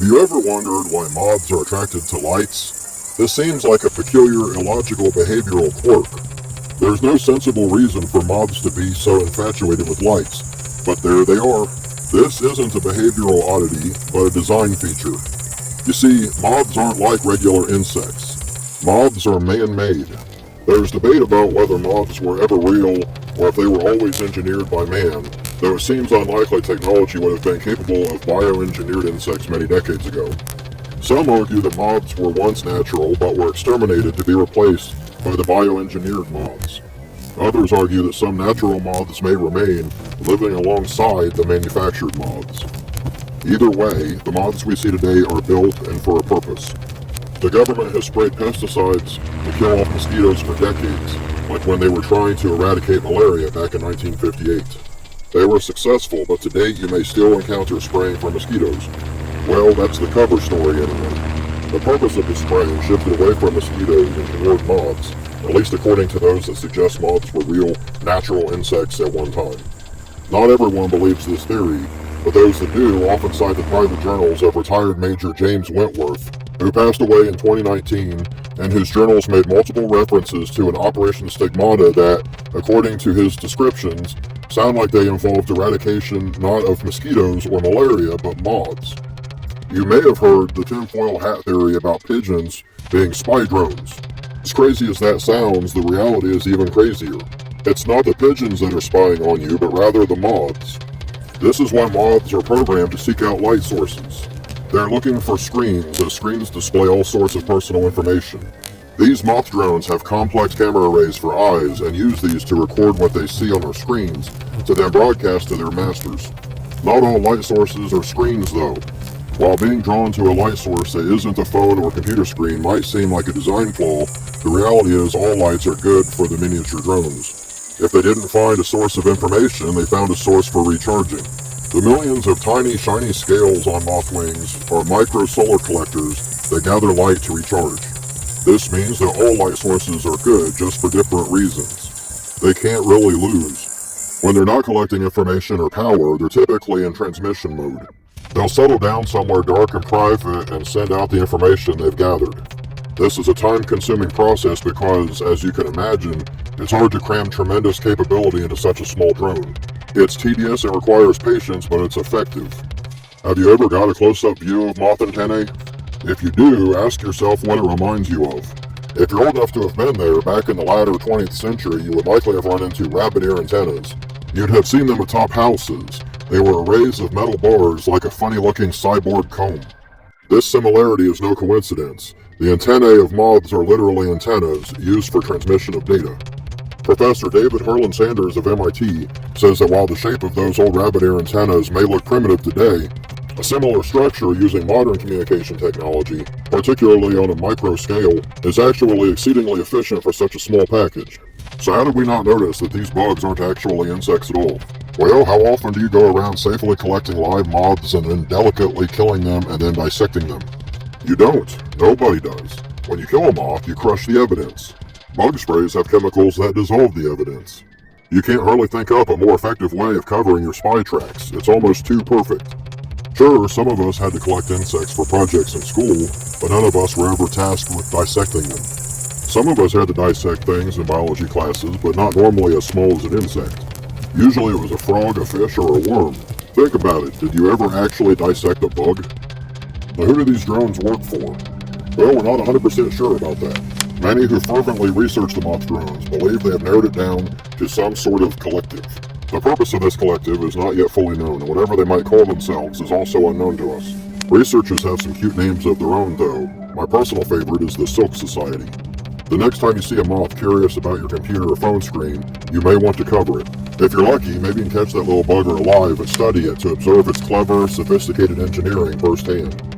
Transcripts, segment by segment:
Have you ever wondered why moths are attracted to lights? This seems like a peculiar, illogical behavioral quirk. There's no sensible reason for moths to be so infatuated with lights, but there they are. This isn't a behavioral oddity, but a design feature. You see, moths aren't like regular insects. Moths are man-made. There's debate about whether moths were ever real or if they were always engineered by man, though it seems unlikely technology would have been capable of bioengineered insects many decades ago. Some argue that moths were once natural but were exterminated to be replaced by the bioengineered moths. Others argue that some natural moths may remain, living alongside the manufactured moths. Either way, the moths we see today are built and for a purpose. The government has sprayed pesticides to kill off mosquitoes for decades, like when they were trying to eradicate malaria back in 1958. They were successful, but to date you may still encounter spraying for mosquitoes. Well, that's the cover story anyway. The purpose of the spraying shifted away from mosquitoes and toward moths, at least according to those that suggest moths were real, natural insects at one time. Not everyone believes this theory, but those that do often cite the private journals of retired Major James Wentworth, who passed away in 2019, and whose journals made multiple references to an Operation Stigmata that, according to his descriptions, sound like they involved eradication not of mosquitoes or malaria, but moths. You may have heard the tinfoil hat theory about pigeons being spy drones. As crazy as that sounds, the reality is even crazier. It's not the pigeons that are spying on you, but rather the moths. This is why moths are programmed to seek out light sources. They're looking for screens, as screens display all sorts of personal information. These moth drones have complex camera arrays for eyes and use these to record what they see on their screens to then broadcast to their masters. Not all light sources are screens though. While being drawn to a light source that isn't a phone or computer screen might seem like a design flaw, the reality is all lights are good for the miniature drones. If they didn't find a source of information, they found a source for recharging. The millions of tiny, shiny scales on moth wings are micro solar collectors that gather light to recharge. This means that all light sources are good, just for different reasons. They can't really lose. When they're not collecting information or power, they're typically in transmission mode. They'll settle down somewhere dark and private and send out the information they've gathered. This is a time-consuming process because, as you can imagine, it's hard to cram tremendous capability into such a small drone. It's tedious and requires patience, but it's effective. Have you ever got a close-up view of moth antennae? If you do, ask yourself what it reminds you of. If you're old enough to have been there back in the latter 20th century, you would likely have run into rabbit ear antennas. You'd have seen them atop houses. They were arrays of metal bars like a funny-looking cyborg comb. This similarity is no coincidence. The antennae of moths are literally antennas used for transmission of data. Professor David Harlan Sanders of MIT says that while the shape of those old rabbit ear antennas may look primitive today, a similar structure using modern communication technology, particularly on a micro scale, is actually exceedingly efficient for such a small package. So how did we not notice that these bugs aren't actually insects at all? Well, how often do you go around safely collecting live moths and then delicately killing them and then dissecting them? You don't. Nobody does. When you kill a moth, you crush the evidence. Bug sprays have chemicals that dissolve the evidence. You can't hardly think up a more effective way of covering your spy tracks. It's almost too perfect. Sure, some of us had to collect insects for projects in school, but none of us were ever tasked with dissecting them. Some of us had to dissect things in biology classes, but not normally as small as an insect. Usually it was a frog, a fish, or a worm. Think about it, did you ever actually dissect a bug? Now who do these drones work for? Well, we're not 100% sure about that. Many who fervently research the moth drones believe they have narrowed it down to some sort of collective. The purpose of this collective is not yet fully known, and whatever they might call themselves is also unknown to us. Researchers have some cute names of their own, though. My personal favorite is the Silk Society. The next time you see a moth curious about your computer or phone screen, you may want to cover it. If you're lucky, maybe you can catch that little bugger alive and study it to observe its clever, sophisticated engineering firsthand.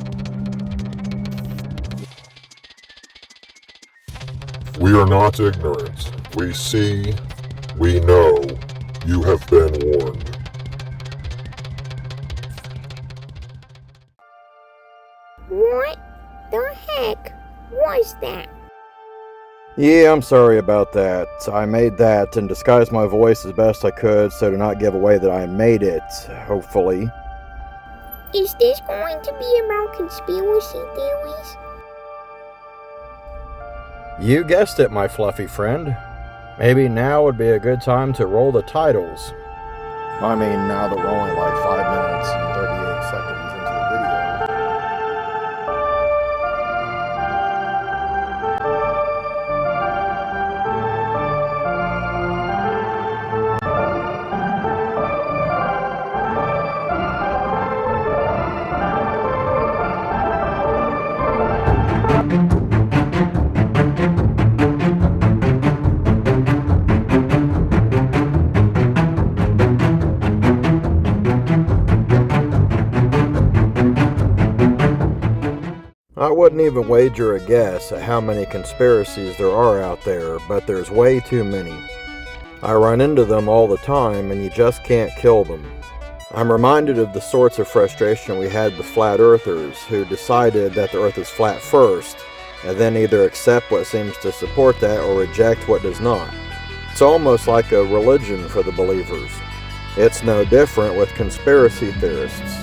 We are not ignorant. We see, we know. You have been warned. What the heck was that? Yeah, I'm sorry about that. I made that and disguised my voice as best I could so to not give away that I made it, hopefully. Is this going to be about conspiracy theories? You guessed it, my fluffy friend. Maybe now would be a good time to roll the titles. I mean, now that we're only like 5 minutes and 38 seconds into the video. I wouldn't even wager a guess at how many conspiracies there are out there, but there's way too many. I run into them all the time, and you just can't kill them. I'm reminded of the sorts of frustration we had with flat earthers who decided that the earth is flat first, and then either accept what seems to support that or reject what does not. It's almost like a religion for the believers. It's no different with conspiracy theorists.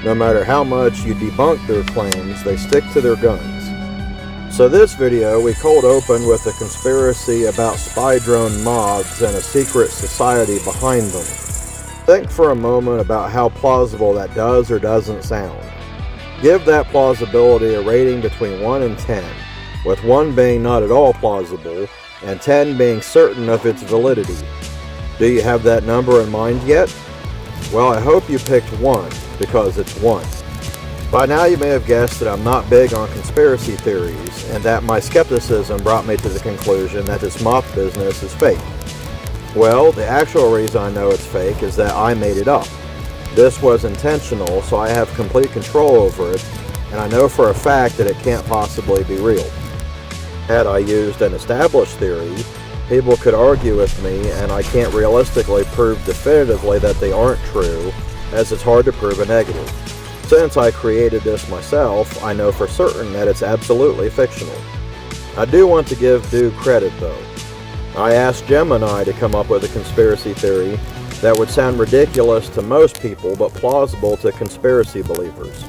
No matter how much you debunk their claims, they stick to their guns. So this video we cold open with a conspiracy about spy drone moths and a secret society behind them. Think for a moment about how plausible that does or doesn't sound. Give that plausibility a rating between 1 and 10, with 1 being not at all plausible, and 10 being certain of its validity. Do you have that number in mind yet? Well, I hope you picked 1, because it's 1. By now you may have guessed that I'm not big on conspiracy theories, and that my skepticism brought me to the conclusion that this moth business is fake. Well, the actual reason I know it's fake is that I made it up. This was intentional, so I have complete control over it, and I know for a fact that it can't possibly be real. Had I used an established theory, people could argue with me, and I can't realistically prove definitively that they aren't true, as it's hard to prove a negative. Since I created this myself, I know for certain that it's absolutely fictional. I do want to give due credit though. I asked Gemini to come up with a conspiracy theory that would sound ridiculous to most people but plausible to conspiracy believers.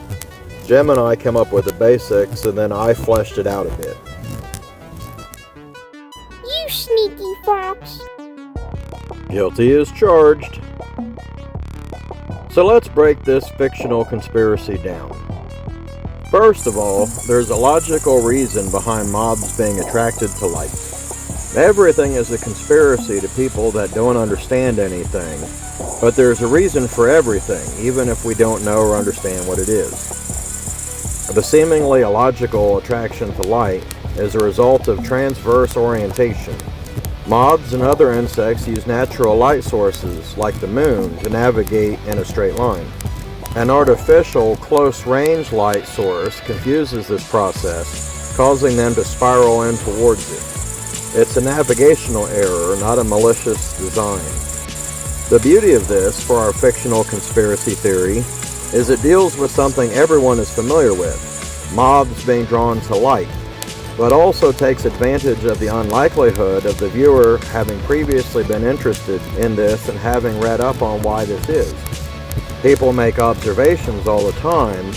Gemini came up with the basics and then I fleshed it out a bit. You sneaky fox! Guilty as charged. So let's break this fictional conspiracy down. First of all, there's a logical reason behind moths being attracted to light. Everything is a conspiracy to people that don't understand anything, but there's a reason for everything, even if we don't know or understand what it is. The seemingly illogical attraction to light is a result of transverse orientation. Moths and other insects use natural light sources, like the moon, to navigate in a straight line. An artificial, close-range light source confuses this process, causing them to spiral in towards it. It's a navigational error, not a malicious design. The beauty of this, for our fictional conspiracy theory, is it deals with something everyone is familiar with, moths being drawn to light, but also takes advantage of the unlikelihood of the viewer having previously been interested in this and having read up on why this is. People make observations all the time,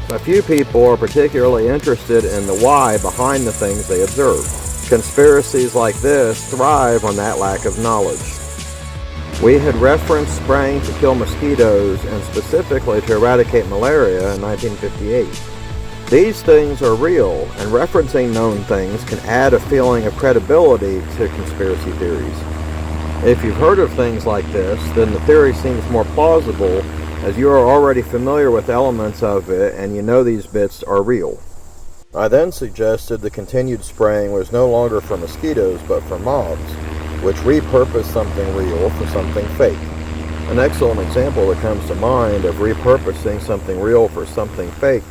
but few people are particularly interested in the why behind the things they observe. Conspiracies like this thrive on that lack of knowledge. We had referenced spraying to kill mosquitoes and specifically to eradicate malaria in 1958. These things are real, and referencing known things can add a feeling of credibility to conspiracy theories. If you've heard of things like this, then the theory seems more plausible as you are already familiar with elements of it and you know these bits are real. I then suggested the continued spraying was no longer for mosquitoes but for moths, which repurposed something real for something fake. An excellent example that comes to mind of repurposing something real for something fake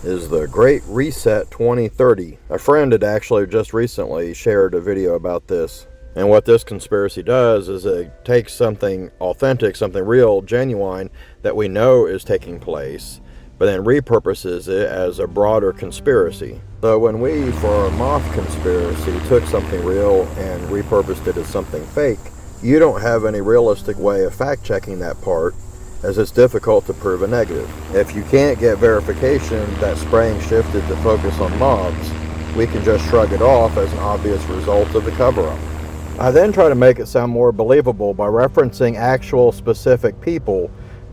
is the Great Reset 2030. A friend had actually just recently shared a video about this. And what this conspiracy does is it takes something authentic, something real, genuine, that we know is taking place, but then repurposes it as a broader conspiracy. So when we, for our moth conspiracy, took something real and repurposed it as something fake, you don't have any realistic way of fact-checking that part, as it's difficult to prove a negative. If you can't get verification that spraying shifted to focus on mobs, we can just shrug it off as an obvious result of the cover-up. I then try to make it sound more believable by referencing actual specific people,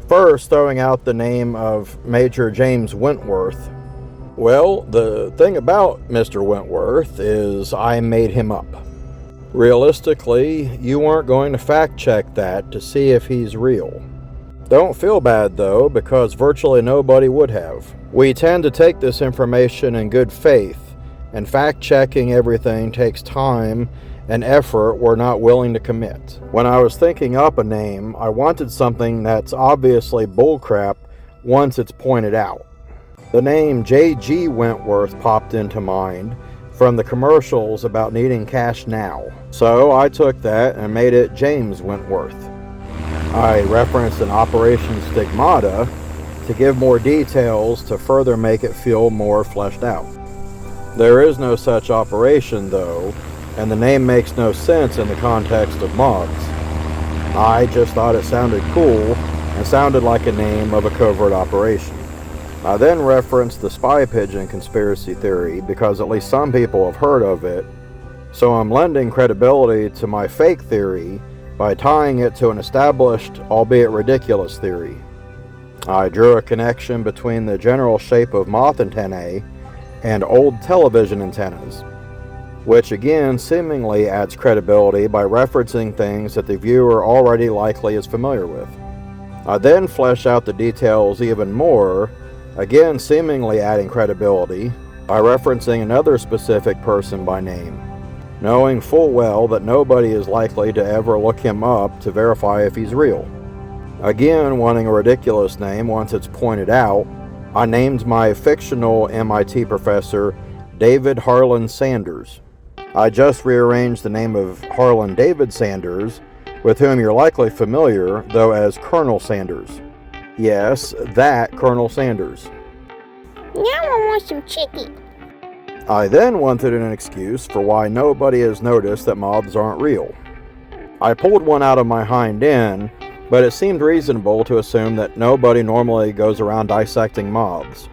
first throwing out the name of Major James Wentworth. Well, the thing about Mr. Wentworth is I made him up. Realistically, you weren't going to fact-check that to see if he's real. Don't feel bad though, because virtually nobody would have. We tend to take this information in good faith, and fact-checking everything takes time and effort we're not willing to commit. When I was thinking up a name, I wanted something that's obviously bullcrap once it's pointed out. The name J.G. Wentworth popped into mind from the commercials about needing cash now. So I took that and made it James Wentworth. I referenced an Operation Stigmata to give more details to further make it feel more fleshed out. There is no such operation though, and the name makes no sense in the context of mobs. I just thought it sounded cool and sounded like a name of a covert operation. I then referenced the spy pigeon conspiracy theory because at least some people have heard of it, so I'm lending credibility to my fake theory by tying it to an established, albeit ridiculous, theory. I drew a connection between the general shape of moth antennae and old television antennas, which again seemingly adds credibility by referencing things that the viewer already likely is familiar with. I then flesh out the details even more, again seemingly adding credibility by referencing another specific person by name, knowing full well that nobody is likely to ever look him up to verify if he's real. Again, wanting a ridiculous name once it's pointed out, I named my fictional MIT professor David Harlan Sanders. I just rearranged the name of Harlan David Sanders, with whom you're likely familiar, though, as Colonel Sanders. Yes, that Colonel Sanders. Now I want some chicken. I then wanted an excuse for why nobody has noticed that mobs aren't real. I pulled one out of my hind end, but it seemed reasonable to assume that nobody normally goes around dissecting mobs.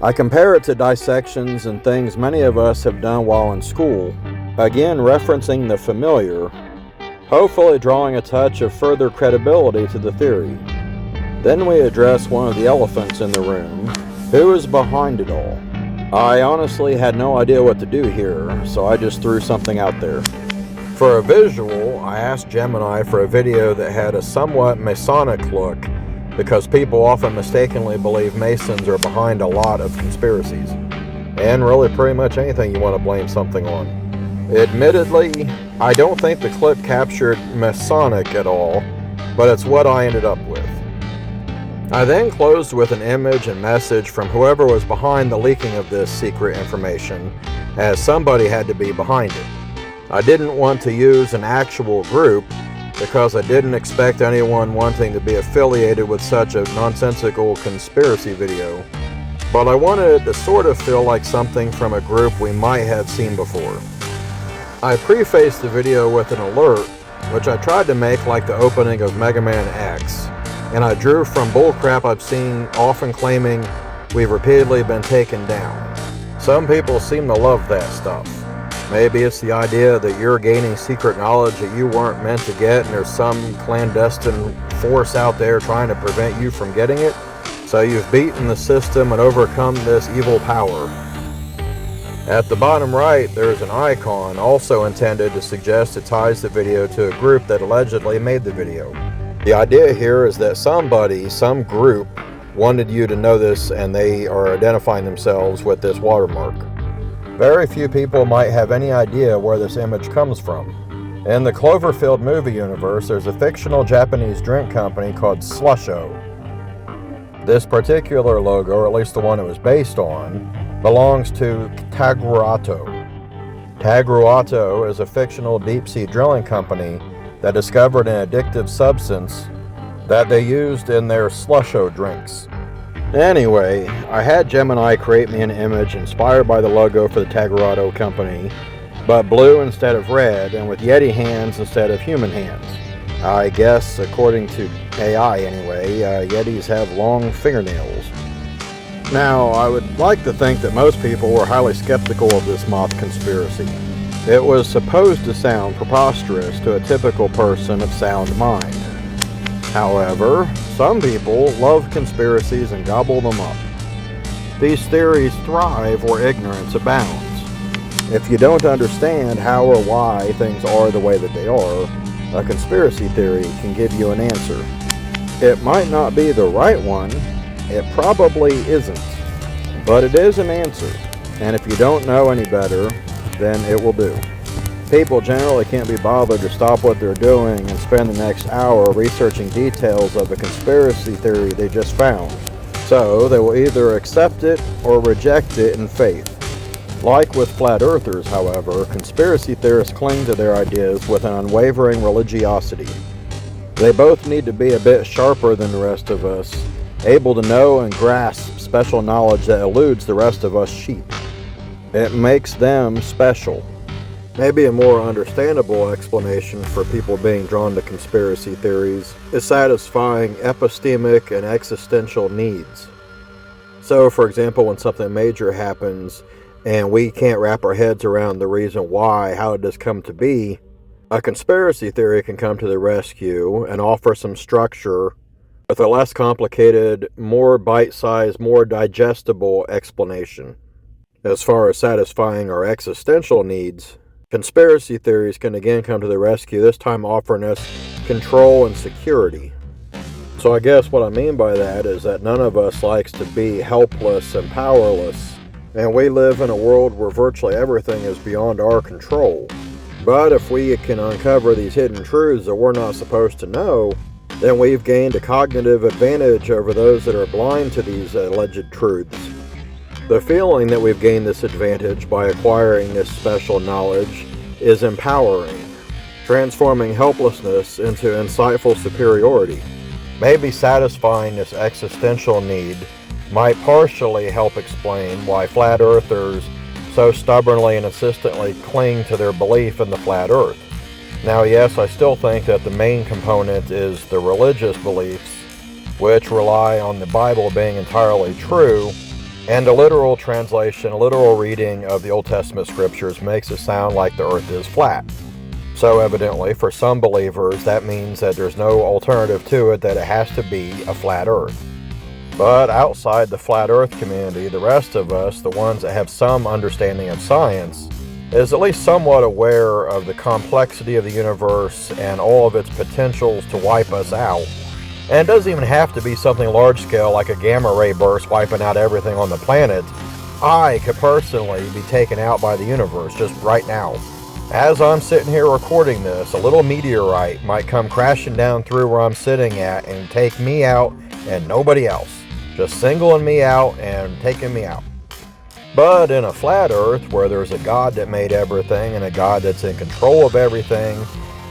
I compare it to dissections and things many of us have done while in school, again referencing the familiar, hopefully drawing a touch of further credibility to the theory. Then we address one of the elephants in the room. Who is behind it all? I honestly had no idea what to do here, so I just threw something out there. For a visual, I asked Gemini for a video that had a somewhat Masonic look, because people often mistakenly believe Masons are behind a lot of conspiracies, and really pretty much anything you want to blame something on. Admittedly, I don't think the clip captured Masonic at all, but it's what I ended up with. I then closed with an image and message from whoever was behind the leaking of this secret information, as somebody had to be behind it. I didn't want to use an actual group because I didn't expect anyone wanting to be affiliated with such a nonsensical conspiracy video, but I wanted it to sort of feel like something from a group we might have seen before. I prefaced the video with an alert, which I tried to make like the opening of Mega Man X, and I drew from bullcrap I've seen often claiming we've repeatedly been taken down. Some people seem to love that stuff. Maybe it's the idea that you're gaining secret knowledge that you weren't meant to get and there's some clandestine force out there trying to prevent you from getting it, so you've beaten the system and overcome this evil power. At the bottom right, there's an icon also intended to suggest it ties the video to a group that allegedly made the video. The idea here is that somebody, some group, wanted you to know this and they are identifying themselves with this watermark. Very few people might have any idea where this image comes from. In the Cloverfield movie universe, there's a fictional Japanese drink company called Slusho. This particular logo, or at least the one it was based on, belongs to Tagruato. Tagruato is a fictional deep-sea drilling company that discovered an addictive substance that they used in their Slusho drinks. Anyway, I had Gemini create me an image inspired by the logo for the Tagruato company, but blue instead of red and with Yeti hands instead of human hands. I guess, according to AI anyway, Yetis have long fingernails. Now, I would like to think that most people were highly skeptical of this moth conspiracy. It was supposed to sound preposterous to a typical person of sound mind. However, some people love conspiracies and gobble them up. These theories thrive where ignorance abounds. If you don't understand how or why things are the way that they are, a conspiracy theory can give you an answer. It might not be the right one, it probably isn't, but it is an answer, and if you don't know any better, then it will do. People generally can't be bothered to stop what they're doing and spend the next hour researching details of a conspiracy theory they just found. So they will either accept it or reject it in faith. Like with flat earthers, however, conspiracy theorists cling to their ideas with an unwavering religiosity. They both need to be a bit sharper than the rest of us, able to know and grasp special knowledge that eludes the rest of us sheep. It makes them special. Maybe a more understandable explanation for people being drawn to conspiracy theories is satisfying epistemic and existential needs. So, for example, when something major happens and we can't wrap our heads around the reason why, how it has come to be, a conspiracy theory can come to the rescue and offer some structure with a less complicated, more bite-sized, more digestible explanation. As far as satisfying our existential needs, conspiracy theories can again come to the rescue, this time offering us control and security. So I guess what I mean by that is that none of us likes to be helpless and powerless, and we live in a world where virtually everything is beyond our control. But if we can uncover these hidden truths that we're not supposed to know, then we've gained a cognitive advantage over those that are blind to these alleged truths. The feeling that we've gained this advantage by acquiring this special knowledge is empowering, transforming helplessness into insightful superiority. Maybe satisfying this existential need might partially help explain why flat earthers so stubbornly and insistently cling to their belief in the flat earth. Now, yes, I still think that the main component is the religious beliefs, which rely on the Bible being entirely true, and a literal translation, a literal reading of the Old Testament scriptures makes it sound like the earth is flat. So evidently, for some believers, that means that there's no alternative to it, that it has to be a flat earth. But outside the flat earth community, the rest of us, the ones that have some understanding of science, is at least somewhat aware of the complexity of the universe and all of its potentials to wipe us out. And it doesn't even have to be something large scale like a gamma ray burst wiping out everything on the planet. I could personally be taken out by the universe just right now. As I'm sitting here recording this, a little meteorite might come crashing down through where I'm sitting at and take me out and nobody else. Just singling me out and taking me out. But in a flat earth where there's a God that made everything and a God that's in control of everything,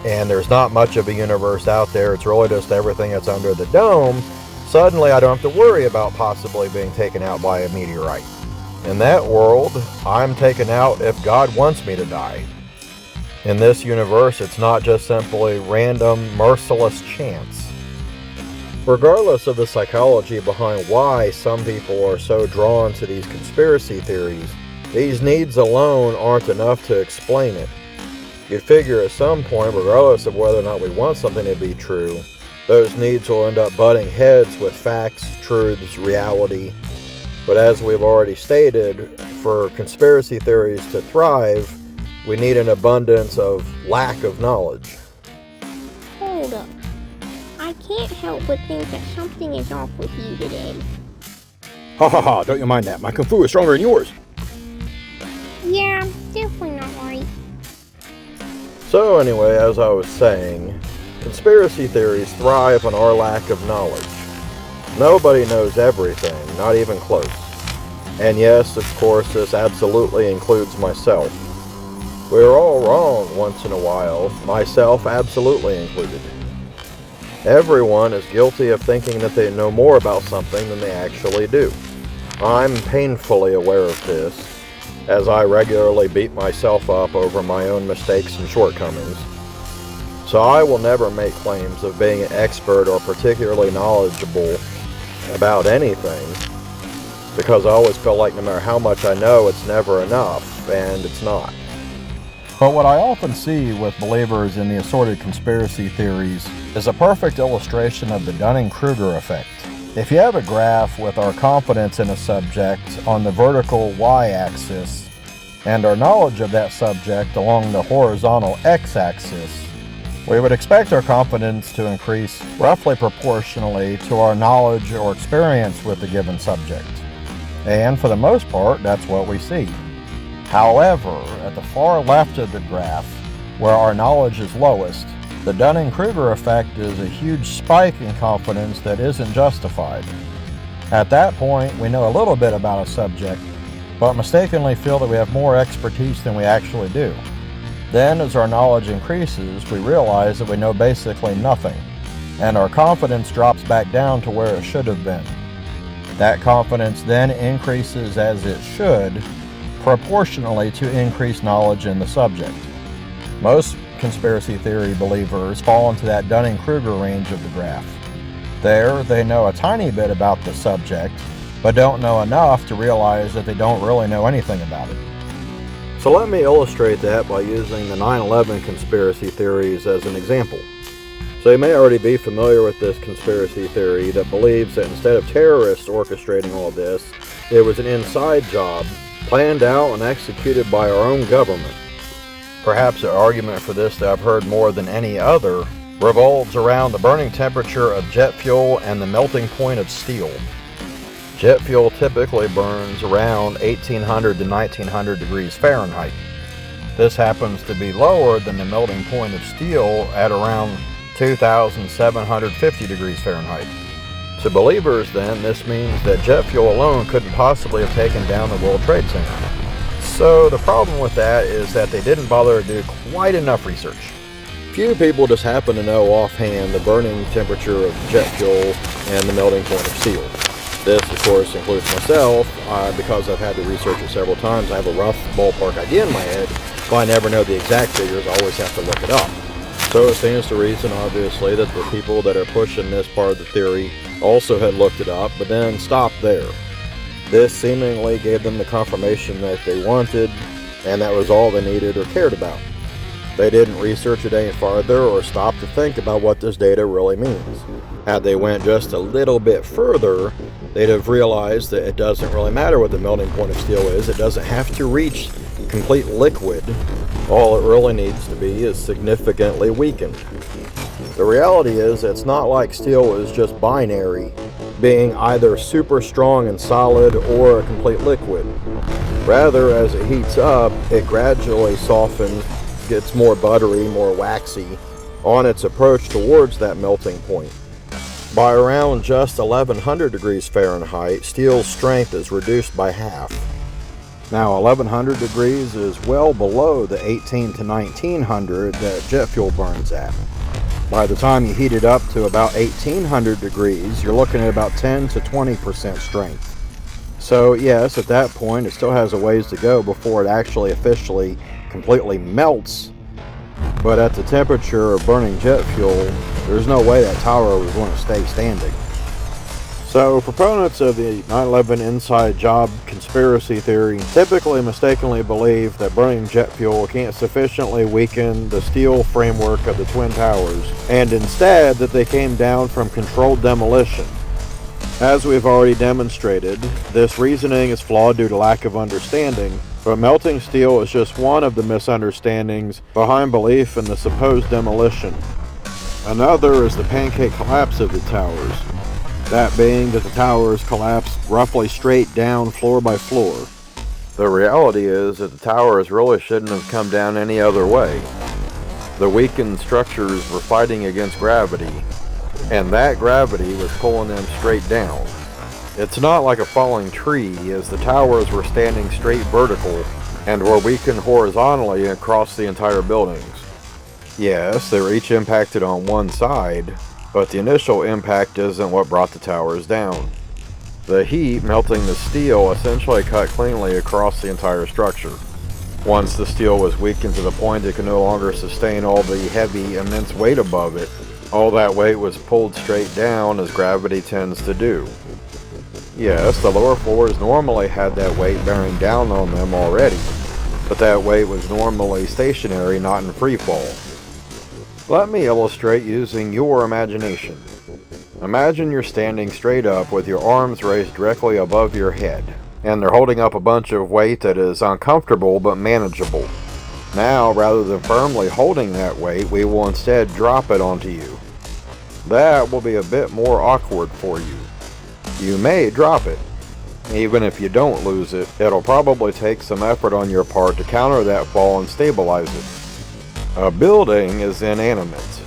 and there's not much of a universe out there, it's really just everything that's under the dome, suddenly I don't have to worry about possibly being taken out by a meteorite. In that world, I'm taken out if God wants me to die. In this universe, it's not just simply random, merciless chance. Regardless of the psychology behind why some people are so drawn to these conspiracy theories, these needs alone aren't enough to explain it. You'd figure at some point, regardless of whether or not we want something to be true, those needs will end up butting heads with facts, truths, reality. But as we've already stated, for conspiracy theories to thrive, we need an abundance of lack of knowledge. Hold up. I can't help but think that something is off with you today. Ha ha ha, don't you mind that. My kung fu is stronger than yours. Yeah, definitely not right. So anyway, as I was saying, conspiracy theories thrive on our lack of knowledge. Nobody knows everything, not even close. And yes, of course, this absolutely includes myself. We're all wrong once in a while, myself absolutely included. Everyone is guilty of thinking that they know more about something than they actually do. I'm painfully aware of this, as I regularly beat myself up over my own mistakes and shortcomings. So I will never make claims of being an expert or particularly knowledgeable about anything, because I always feel like no matter how much I know, it's never enough, and it's not. But what I often see with believers in the assorted conspiracy theories is a perfect illustration of the Dunning-Kruger effect. If you have a graph with our confidence in a subject on the vertical y-axis and our knowledge of that subject along the horizontal x-axis, we would expect our confidence to increase roughly proportionally to our knowledge or experience with the given subject. And for the most part, that's what we see. However, at the far left of the graph, where our knowledge is lowest, the Dunning-Kruger effect is a huge spike in confidence that isn't justified. At that point, we know a little bit about a subject, but mistakenly feel that we have more expertise than we actually do. Then, as our knowledge increases, we realize that we know basically nothing, and our confidence drops back down to where it should have been. That confidence then increases as it should, proportionally to increased knowledge in the subject. Most conspiracy theory believers fall into that Dunning-Kruger range of the graph. There, they know a tiny bit about the subject, but don't know enough to realize that they don't really know anything about it. So let me illustrate that by using the 9/11 conspiracy theories as an example. So you may already be familiar with this conspiracy theory that believes that instead of terrorists orchestrating all this, it was an inside job planned out and executed by our own government. Perhaps an argument for this that I've heard more than any other revolves around the burning temperature of jet fuel and the melting point of steel. Jet fuel typically burns around 1800 to 1900 degrees Fahrenheit. This happens to be lower than the melting point of steel at around 2750 degrees Fahrenheit. To believers then, this means that jet fuel alone couldn't possibly have taken down the World Trade Center. So the problem with that is that they didn't bother to do quite enough research. Few people just happen to know offhand the burning temperature of jet fuel and the melting point of steel. This, of course, includes myself. Because I've had to research it several times, I have a rough ballpark idea in my head, but I never know the exact figures. I always have to look it up. So it stands to reason, obviously, that the people that are pushing this part of the theory also had looked it up, but then stopped there. This seemingly gave them the confirmation that they wanted, and that was all they needed or cared about. They didn't research it any farther or stop to think about what this data really means. Had they went just a little bit further, they'd have realized that it doesn't really matter what the melting point of steel is. It doesn't have to reach complete liquid. All it really needs to be is significantly weakened. The reality is it's not like steel is just binary, being either super strong and solid or a complete liquid. Rather, as it heats up, it gradually softens, gets more buttery, more waxy on its approach towards that melting point. By around just 1100 degrees Fahrenheit, steel's strength is reduced by half. Now 1100 degrees is well below the 18 to 1900 that jet fuel burns at. By the time you heat it up to about 1800 degrees, you're looking at about 10 to 20% strength. So yes, at that point, it still has a ways to go before it actually officially completely melts. But at the temperature of burning jet fuel, there's no way that tower was going to stay standing. So proponents of the 9/11 inside job conspiracy theory typically mistakenly believe that burning jet fuel can't sufficiently weaken the steel framework of the Twin Towers, and instead that they came down from controlled demolition. As we've already demonstrated, this reasoning is flawed due to lack of understanding, but melting steel is just one of the misunderstandings behind belief in the supposed demolition. Another is the pancake collapse of the towers. That being that the towers collapsed roughly straight down floor by floor. The reality is that the towers really shouldn't have come down any other way. The weakened structures were fighting against gravity, and that gravity was pulling them straight down. It's not like a falling tree, as the towers were standing straight vertical and were weakened horizontally across the entire buildings. Yes, they were each impacted on one side, but the initial impact isn't what brought the towers down. The heat melting the steel essentially cut cleanly across the entire structure. Once the steel was weakened to the point it could no longer sustain all the heavy, immense weight above it, all that weight was pulled straight down as gravity tends to do. Yes, the lower floors normally had that weight bearing down on them already, but that weight was normally stationary, not in free fall. Let me illustrate using your imagination. Imagine you're standing straight up with your arms raised directly above your head, and they're holding up a bunch of weight that is uncomfortable but manageable. Now, rather than firmly holding that weight, we will instead drop it onto you. That will be a bit more awkward for you. You may drop it. Even if you don't lose it, it'll probably take some effort on your part to counter that fall and stabilize it. A building is inanimate.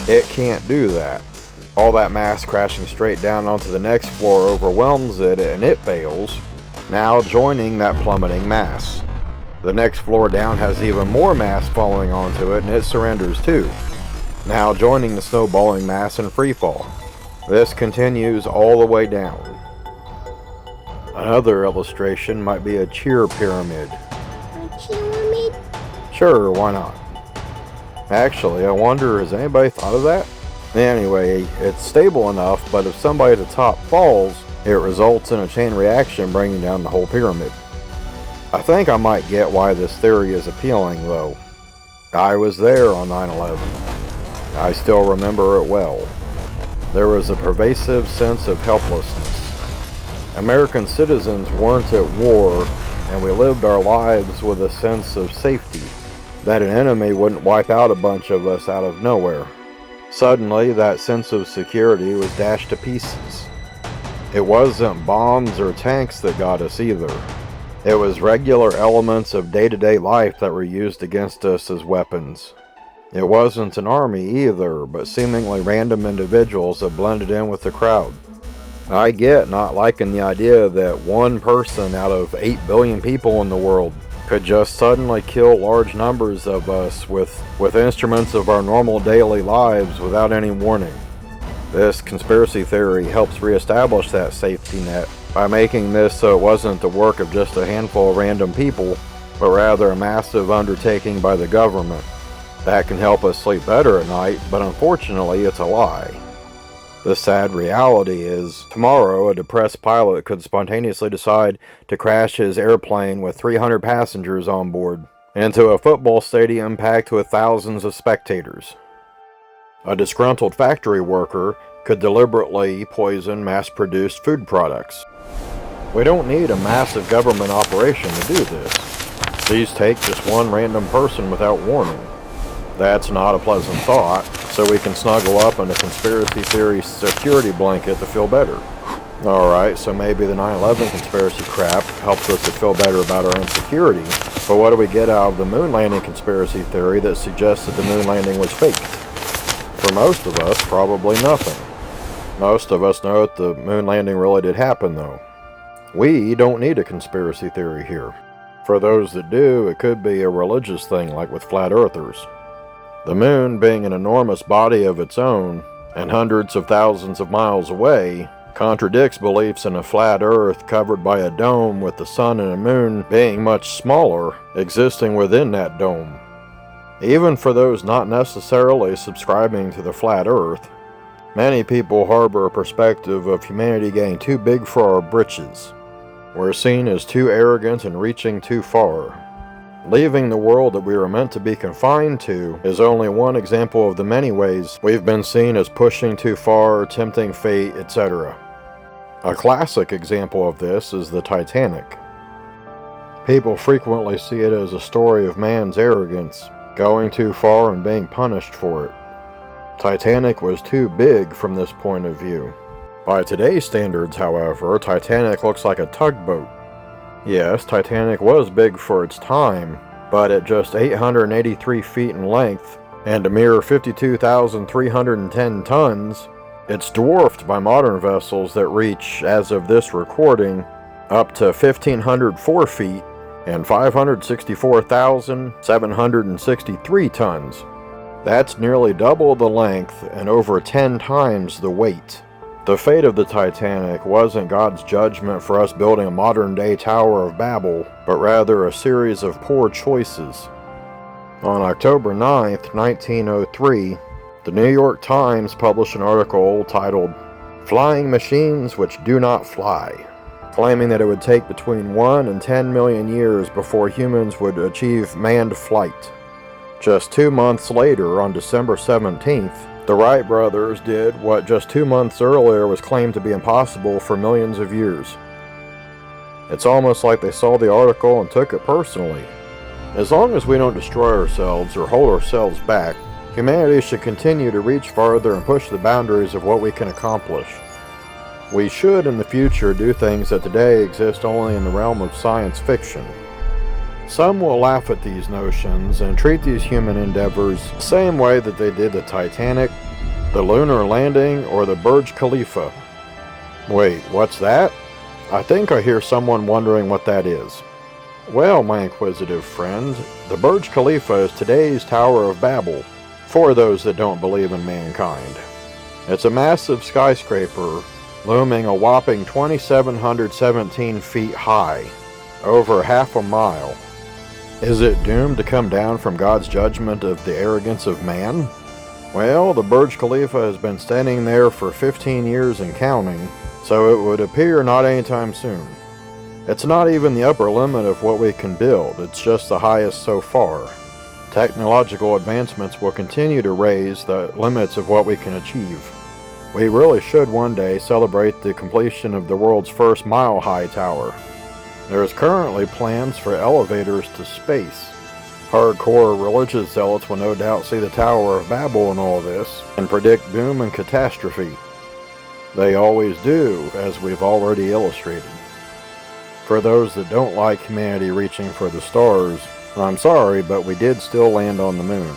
It can't do that. All that mass crashing straight down onto the next floor overwhelms it and it fails, now joining that plummeting mass. The next floor down has even more mass falling onto it and it surrenders too, now joining the snowballing mass in freefall. This continues all the way down. Another illustration might be a cheer pyramid. A pyramid? Sure, why not? Actually, I wonder, has anybody thought of that? Anyway, it's stable enough, but if somebody at the top falls, it results in a chain reaction bringing down the whole pyramid. I think I might get why this theory is appealing, though. I was there on 9/11. I still remember it well. There was a pervasive sense of helplessness. American citizens weren't at war, and we lived our lives with a sense of safety, that an enemy wouldn't wipe out a bunch of us out of nowhere. Suddenly, that sense of security was dashed to pieces. It wasn't bombs or tanks that got us either. It was regular elements of day-to-day life that were used against us as weapons. It wasn't an army either, but seemingly random individuals that blended in with the crowd. I get not liking the idea that one person out of 8 billion people in the world could just suddenly kill large numbers of us with instruments of our normal daily lives without any warning. This conspiracy theory helps reestablish that safety net by making this so it wasn't the work of just a handful of random people, but rather a massive undertaking by the government. That can help us sleep better at night, but unfortunately it's a lie. The sad reality is, tomorrow a depressed pilot could spontaneously decide to crash his airplane with 300 passengers on board into a football stadium packed with thousands of spectators. A disgruntled factory worker could deliberately poison mass-produced food products. We don't need a massive government operation to do this. These take just one random person without warning. That's not a pleasant thought, so we can snuggle up in a conspiracy theory security blanket to feel better. Alright, so maybe the 9/11 conspiracy crap helps us to feel better about our own security, but what do we get out of the moon landing conspiracy theory that suggests that the moon landing was faked? For most of us, probably nothing. Most of us know that the moon landing really did happen, though. We don't need a conspiracy theory here. For those that do, it could be a religious thing like with flat earthers. The moon, being an enormous body of its own, and hundreds of thousands of miles away, contradicts beliefs in a flat earth covered by a dome with the sun and the moon being much smaller, existing within that dome. Even for those not necessarily subscribing to the flat earth, many people harbor a perspective of humanity getting too big for our britches. We're seen as too arrogant and reaching too far. Leaving the world that we were meant to be confined to is only one example of the many ways we've been seen as pushing too far, tempting fate, etc. A classic example of this is the Titanic. People frequently see it as a story of man's arrogance, going too far and being punished for it. Titanic was too big from this point of view. By today's standards, however, Titanic looks like a tugboat. Yes, Titanic was big for its time, but at just 883 feet in length and a mere 52,310 tons, it's dwarfed by modern vessels that reach, as of this recording, up to 1,504 feet and 564,763 tons. That's nearly double the length and over 10 times the weight. The fate of the Titanic wasn't God's judgment for us building a modern-day Tower of Babel, but rather a series of poor choices. On October 9th, 1903, the New York Times published an article titled, "Flying Machines Which Do Not Fly," claiming that it would take between 1 and 10 million years before humans would achieve manned flight. Just 2 months later, on December 17th, the Wright brothers did what just 2 months earlier was claimed to be impossible for millions of years. It's almost like they saw the article and took it personally. As long as we don't destroy ourselves or hold ourselves back, humanity should continue to reach farther and push the boundaries of what we can accomplish. We should in the future do things that today exist only in the realm of science fiction. Some will laugh at these notions and treat these human endeavors the same way that they did the Titanic, the lunar landing, or the Burj Khalifa. Wait, what's that? I think I hear someone wondering what that is. Well, my inquisitive friend, the Burj Khalifa is today's Tower of Babel, for those that don't believe in mankind. It's a massive skyscraper looming a whopping 2,717 feet high, over half a mile. Is it doomed to come down from God's judgment of the arrogance of man? Well, the Burj Khalifa has been standing there for 15 years and counting, so it would appear not anytime soon. It's not even the upper limit of what we can build, it's just the highest so far. Technological advancements will continue to raise the limits of what we can achieve. We really should one day celebrate the completion of the world's first mile-high tower. There is currently plans for elevators to space. Hardcore religious zealots will no doubt see the Tower of Babel in all this and predict doom and catastrophe. They always do, as we've already illustrated. For those that don't like humanity reaching for the stars, I'm sorry, but we did still land on the moon.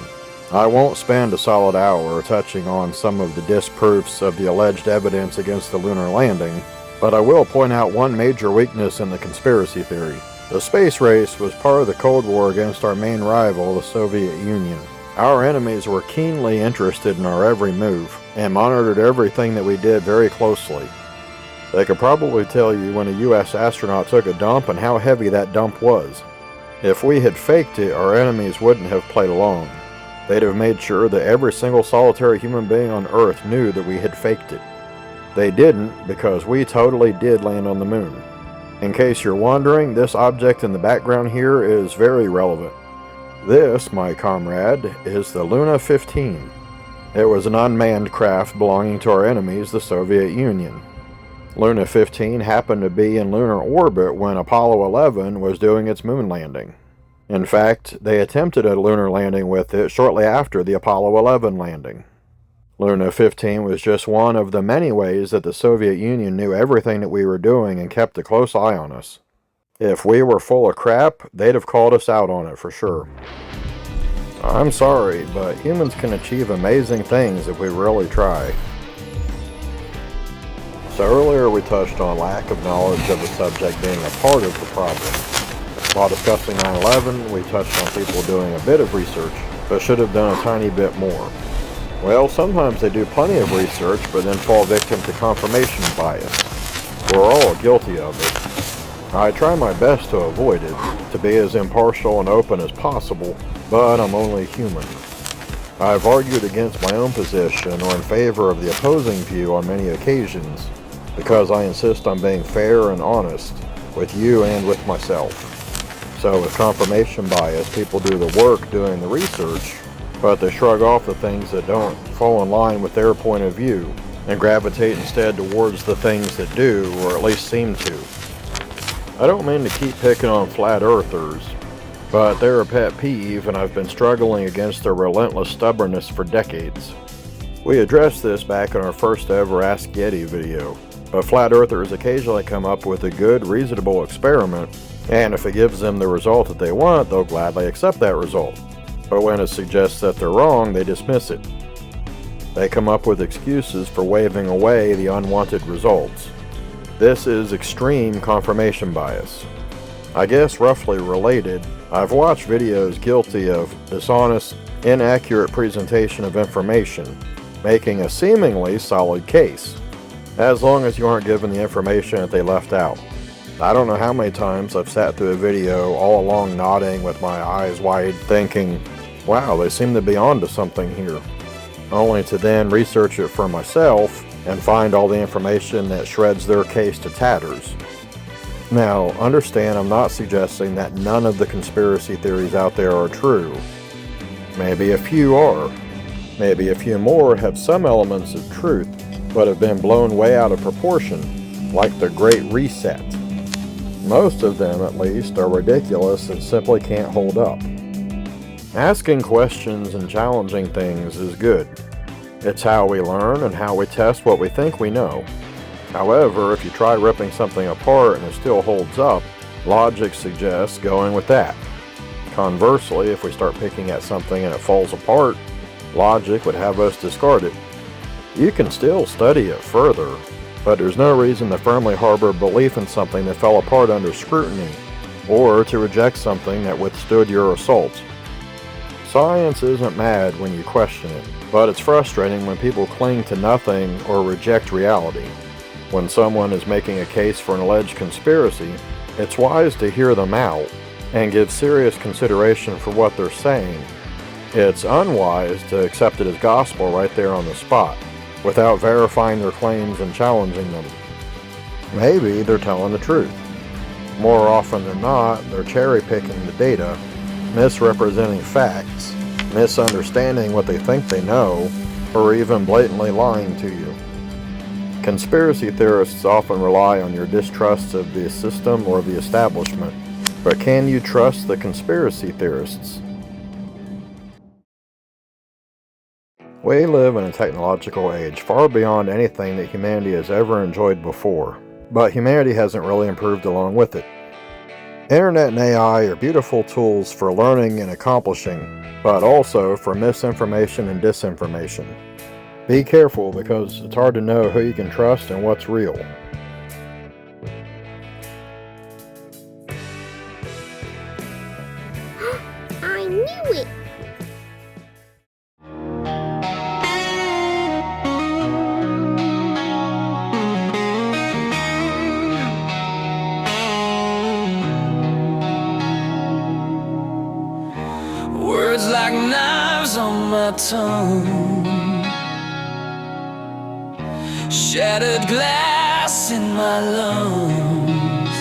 I won't spend a solid hour touching on some of the disproofs of the alleged evidence against the lunar landing, but I will point out one major weakness in the conspiracy theory. The space race was part of the Cold War against our main rival, the Soviet Union. Our enemies were keenly interested in our every move, and monitored everything that we did very closely. They could probably tell you when a US astronaut took a dump and how heavy that dump was. If we had faked it, our enemies wouldn't have played along. They'd have made sure that every single solitary human being on Earth knew that we had faked it. They didn't, because we totally did land on the moon. In case you're wondering, this object in the background here is very relevant. This, my comrade, is the Luna 15. It was an unmanned craft belonging to our enemies, the Soviet Union. Luna 15 happened to be in lunar orbit when Apollo 11 was doing its moon landing. In fact, they attempted a lunar landing with it shortly after the Apollo 11 landing. Luna 15 was just one of the many ways that the Soviet Union knew everything that we were doing and kept a close eye on us. If we were full of crap, they'd have called us out on it for sure. I'm sorry, but humans can achieve amazing things if we really try. So earlier we touched on lack of knowledge of the subject being a part of the problem. While discussing 9/11, we touched on people doing a bit of research, but should have done a tiny bit more. Well, sometimes they do plenty of research, but then fall victim to confirmation bias. We're all guilty of it. I try my best to avoid it, to be as impartial and open as possible, but I'm only human. I've argued against my own position or in favor of the opposing view on many occasions, because I insist on being fair and honest, with you and with myself. So with confirmation bias, people do the work doing the research, but they shrug off the things that don't fall in line with their point of view, and gravitate instead towards the things that do, or at least seem to. I don't mean to keep picking on flat earthers, but they're a pet peeve and I've been struggling against their relentless stubbornness for decades. We addressed this back in our first ever Ask Yeti video, but flat earthers occasionally come up with a good, reasonable experiment, and if it gives them the result that they want, they'll gladly accept that result. But when it suggests that they're wrong, they dismiss it. They come up with excuses for waving away the unwanted results. This is extreme confirmation bias. I guess roughly related, I've watched videos guilty of dishonest, inaccurate presentation of information, making a seemingly solid case. as long as you aren't given the information that they left out. I don't know how many times I've sat through a video all along nodding with my eyes wide thinking, wow, they seem to be onto something here, only to then research it for myself and find all the information that shreds their case to tatters. Now, understand I'm not suggesting that none of the conspiracy theories out there are true. Maybe a few are. Maybe a few more have some elements of truth, but have been blown way out of proportion, like the Great Reset. Most of them, at least, are ridiculous and simply can't hold up. Asking questions and challenging things is good. It's how we learn and how we test what we think we know. However, if you try ripping something apart and it still holds up, logic suggests going with that. Conversely, if we start picking at something and it falls apart, logic would have us discard it. You can still study it further, but there's no reason to firmly harbor belief in something that fell apart under scrutiny, or to reject something that withstood your assault. Science isn't mad when you question it, but it's frustrating when people cling to nothing or reject reality. When someone is making a case for an alleged conspiracy, it's wise to hear them out and give serious consideration for what they're saying. It's unwise to accept it as gospel right there on the spot, without verifying their claims and challenging them. Maybe they're telling the truth. More often than not, they're cherry-picking the data, misrepresenting facts, misunderstanding what they think they know, or even blatantly lying to you. Conspiracy theorists often rely on your distrust of the system or the establishment, but can you trust the conspiracy theorists? We live in a technological age far beyond anything that humanity has ever enjoyed before, but humanity hasn't really improved along with it. Internet and AI are beautiful tools for learning and accomplishing, but also for misinformation and disinformation. Be careful because it's hard to know who you can trust and what's real. I knew it! Words like knives on my tongue, shattered glass in my lungs.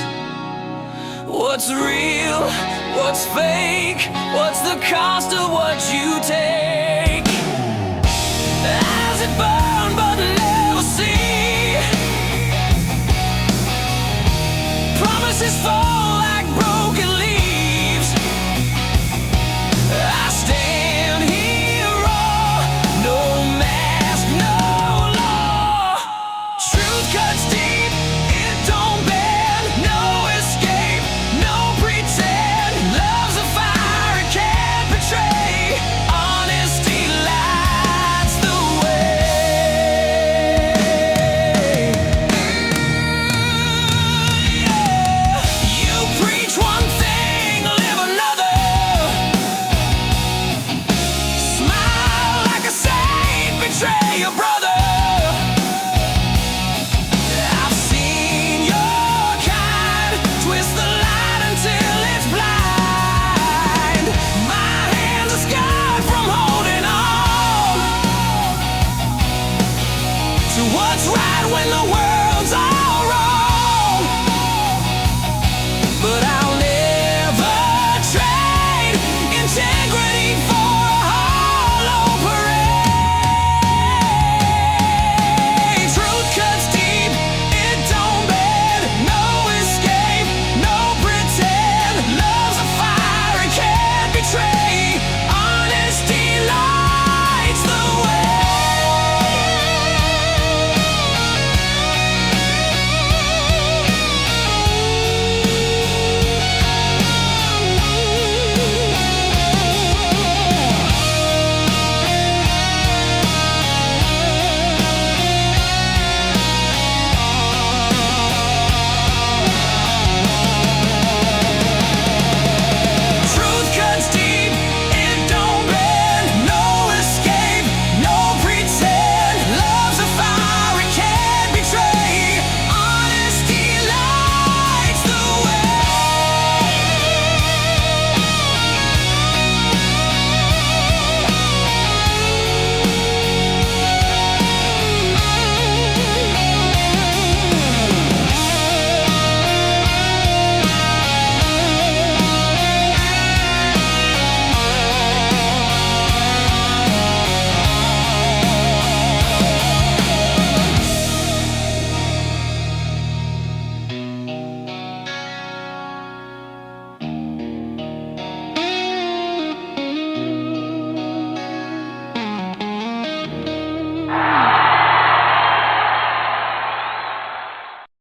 What's real? What's fake? What's the cost of what you take? As it burn but never see, promises fall.